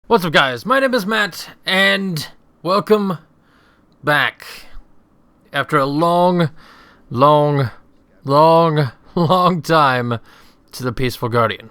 What's up, guys? My name is Matt, and welcome back after a long time to the Peaceful Guardian.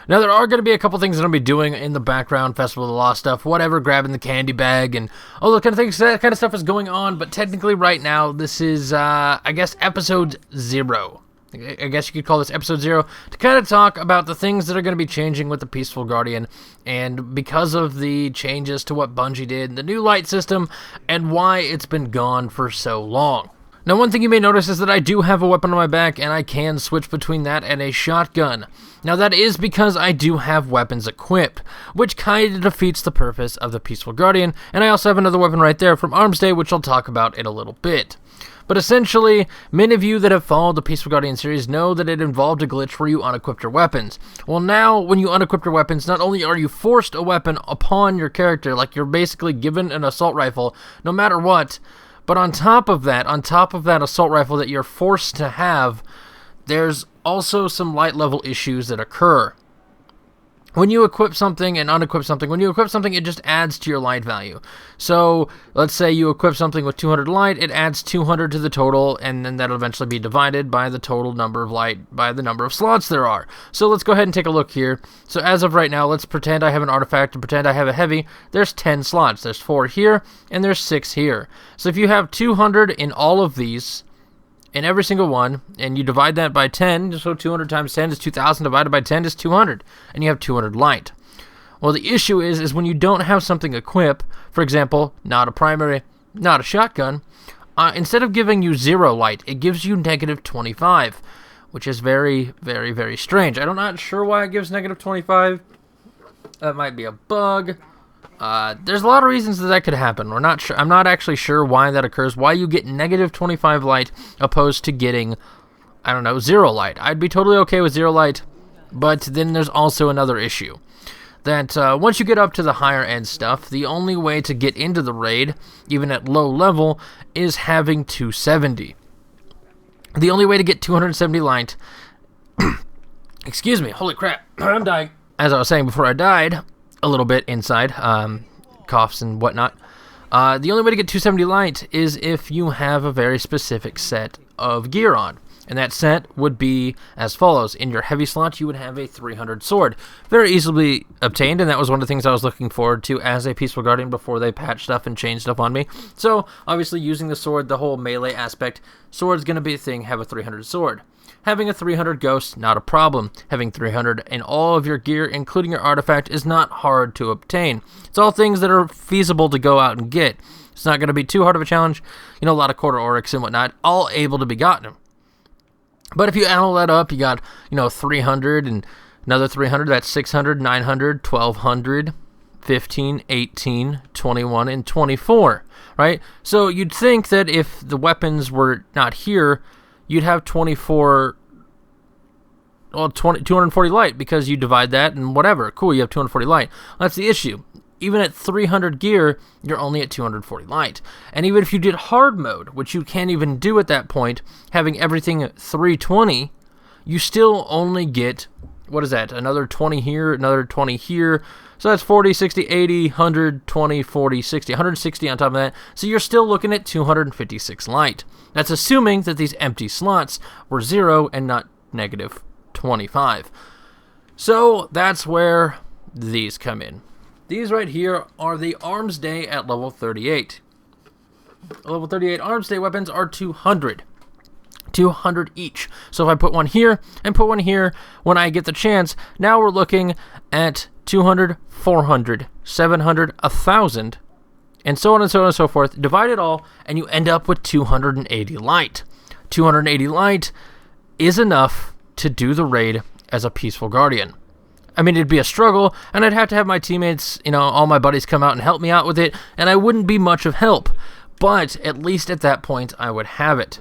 Now, there are going to be a couple things that I'm going to be doing in the background, Festival of the Lost stuff, whatever, grabbing the candy bag, and all those kind of things. That kind of stuff is going on, but technically right now, this is, I guess, episode 0. I guess you could call this episode 0 to kind of talk about the things that are going to be changing with the Peaceful Guardian, and because of the changes to what Bungie did, the new light system, and why it's been gone for so long. Now, one thing you may notice is that I do have a weapon on my back, and I can switch between that and a shotgun. Now, that is because I do have weapons equipped, which kind of defeats the purpose of the Peaceful Guardian, and I also have another weapon right there from Arms Day, which I'll talk about in a little bit. But essentially, many of you that have followed the Peaceful Guardian series know that it involved a glitch where you unequipped your weapons. Well, now, when you unequip your weapons, not only are you forced a weapon upon your character, like you're basically given an assault rifle, no matter what, but on top of that assault rifle that you're forced to have, there's also some light level issues that occur. When you equip something and unequip something, when you equip something, it just adds to your light value. So, let's say you equip something with 200 light, it adds 200 to the total, and then that'll eventually be divided by the total number of light, by the number of slots there are. So let's go ahead and take a look here. So as of right now, let's pretend I have an artifact and pretend I have a heavy. There's 10 slots. There's 4 here, and there's 6 here. So if you have 200 in all of these, in every single one, and you divide that by 10, so 200 times 10 is 2,000, divided by 10 is 200, and you have 200 light. Well, the issue is when you don't have something equipped, for example, not a primary, not a shotgun, instead of giving you 0 light, it gives you negative 25, which is very, very, very strange. I'm not sure why it gives negative 25. That might be a bug. There's a lot of reasons that could happen. We're not sure. I'm not actually sure why that occurs. Why you get negative 25 light opposed to getting, 0 light. I'd be totally okay with 0 light, but then there's also another issue. That once you get up to the higher end stuff, the only way to get into the raid, even at low level, is having 270. The only way to get 270 light... Excuse me, holy crap, I'm dying. As I was saying before I died... a little bit inside, coughs and whatnot. The only way to get 270 light is if you have a very specific set of gear on. And that set would be as follows. In your heavy slot, you would have a 300 sword. Very easily obtained, and that was one of the things I was looking forward to as a Peaceful Guardian before they patched stuff and changed stuff on me. So, obviously, using the sword, the whole melee aspect, sword's going to be a thing, have a 300 sword. Having a 300 ghost, not a problem. Having 300 in all of your gear, including your artifact, is not hard to obtain. It's all things that are feasible to go out and get. It's not going to be too hard of a challenge. A lot of quarter oryx and whatnot, all able to be gotten. But if you add all that up, you got, 300 and another 300, that's 600, 900, 1200, 15, 18, 21, and 24, right? So you'd think that if the weapons were not here, you'd have 240 light, because you divide that and whatever. Cool, you have 240 light. That's the issue. Even at 300 gear, you're only at 240 light. And even if you did hard mode, which you can't even do at that point, having everything at 320, you still only get, what is that, another 20 here, another 20 here. So that's 40, 60, 80, 100, 20, 40, 60, 160 on top of that. So you're still looking at 256 light. That's assuming that these empty slots were 0 and not negative 25. So that's where these come in. These right here are the Arms Day at level 38. Level 38 Arms Day weapons are 200. 200 each. So if I put one here and put one here when I get the chance, now we're looking at 200, 400, 700, 1,000, and so on and so on and so forth. Divide it all, and you end up with 280 light. 280 light is enough to do the raid as a Peaceful Guardian. I mean, it'd be a struggle, and I'd have to have my teammates, all my buddies come out and help me out with it, and I wouldn't be much of help. But at least at that point, I would have it.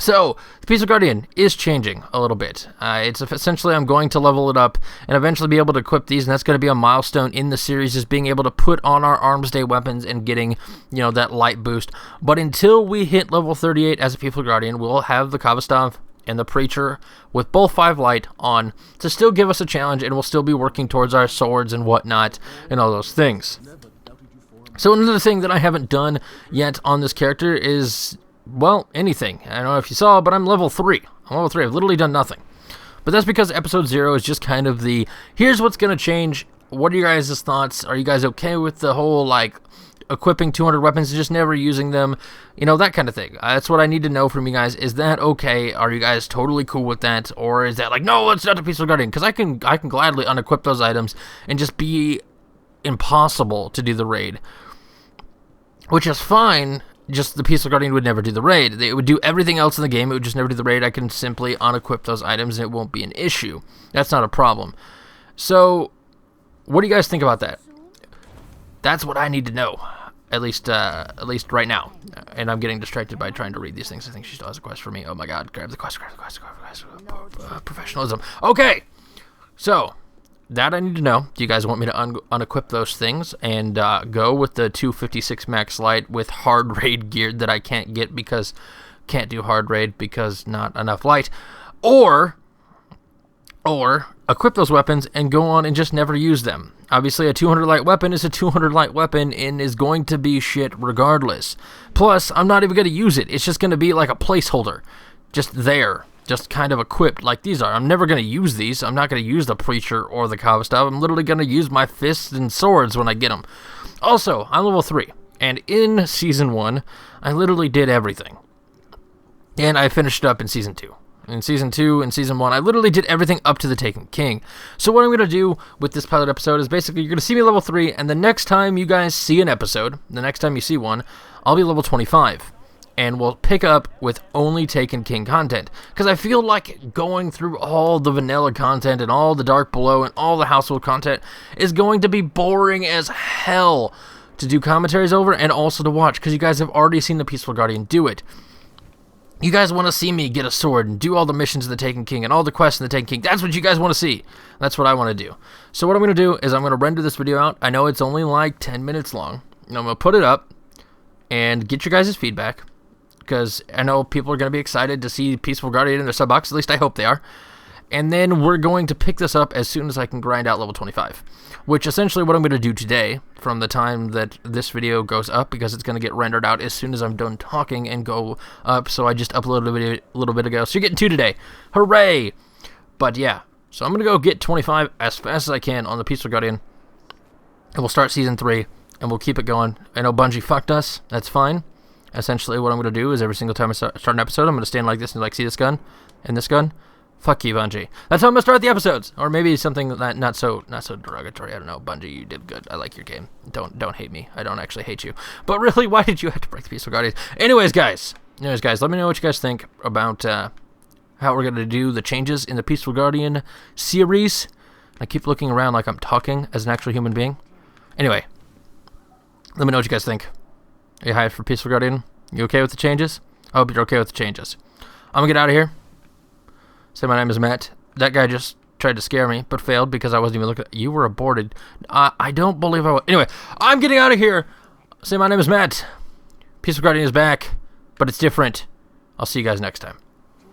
So, the Peaceful Guardian is changing a little bit. It's essentially, I'm going to level it up and eventually be able to equip these, and that's going to be a milestone in the series, is being able to put on our Arms Day weapons and getting, that light boost. But until we hit level 38 as a Peaceful Guardian, we'll have the Kava Stav and the Preacher with both 5 light on to still give us a challenge, and we'll still be working towards our swords and whatnot and all those things. So another thing that I haven't done yet on this character is, well, anything. I don't know if you saw, but I'm level 3. I'm level 3. I've literally done nothing. But that's because episode 0 is just kind of the, here's what's going to change. What are your guys' thoughts? Are you guys okay with the whole, like, equipping 200 weapons and just never using them? You know, that kind of thing. That's what I need to know from you guys. Is that okay? Are you guys totally cool with that? Or is that like, no, it's not the Peaceful Guardian? Because I can gladly unequip those items and just be impossible to do the raid. Which is fine. Just the Peaceful Guardian would never do the raid. It would do everything else in the game. It would just never do the raid. I can simply unequip those items and it won't be an issue. That's not a problem. So, what do you guys think about that? That's what I need to know. At least right now. And I'm getting distracted by trying to read these things. I think she still has a quest for me. Oh my god. Grab the quest. Professionalism. Okay. So, that I need to know. Do you guys want me to unequip those things and go with the 256 max light with hard raid gear that I can't get because can't do hard raid because not enough light, or equip those weapons and go on and just never use them? Obviously, a 200 light weapon is a 200 light weapon and is going to be shit regardless. Plus, I'm not even going to use it. It's just going to be like a placeholder, just there. Just kind of equipped like these are. I'm never going to use these. I'm not going to use the Preacher or the Kava stuff. I'm literally going to use my fists and swords when I get them. Also, I'm level 3. And in Season 1, I literally did everything. And I finished up in Season 2. In Season 2 and Season 1, I literally did everything up to the Taken King. So what I'm going to do with this pilot episode is basically you're going to see me level 3, and the next time you guys see an episode, the next time you see one, I'll be level 25. And we'll pick up with only Taken King content. Because I feel like going through all the vanilla content and all the Dark Below and all the Household content is going to be boring as hell to do commentaries over and also to watch. Because you guys have already seen the Peaceful Guardian do it. You guys want to see me get a sword and do all the missions of the Taken King and all the quests in the Taken King. That's what you guys want to see. That's what I want to do. So what I'm going to do is I'm going to render this video out. I know it's only like 10 minutes long. And I'm going to put it up and get your guys' feedback. Because I know people are going to be excited to see Peaceful Guardian in their sub box. At least I hope they are. And then we're going to pick this up as soon as I can grind out level 25. Which essentially what I'm going to do today, from the time that this video goes up, because it's going to get rendered out as soon as I'm done talking and go up. So I just uploaded a video a little bit ago. So you're getting 2 today. Hooray! But yeah, so I'm going to go get 25 as fast as I can on the Peaceful Guardian. And we'll start Season 3, and we'll keep it going. I know Bungie fucked us. That's fine. Essentially, what I'm going to do is every single time I start an episode, I'm going to stand like this and like, see this gun and this gun? Fuck you, Bungie. That's how I'm going to start the episodes. Or maybe something that not so derogatory. I don't know. Bungie, you did good. I like your game. Don't hate me. I don't actually hate you. But really, why did you have to break the Peaceful Guardians? Anyways, guys, let me know what you guys think about how we're going to do the changes in the Peaceful Guardian series. I keep looking around like I'm talking as an actual human being. Anyway, let me know what you guys think. Are you hyped for Peaceful Guardian? You okay with the changes? I hope you're okay with the changes. I'm going to get out of here. Say my name is Matt. That guy just tried to scare me, but failed because I wasn't even looking. You were aborted. I don't believe I was. Anyway, I'm getting out of here. Say my name is Matt. Peaceful Guardian is back, but it's different. I'll see you guys next time.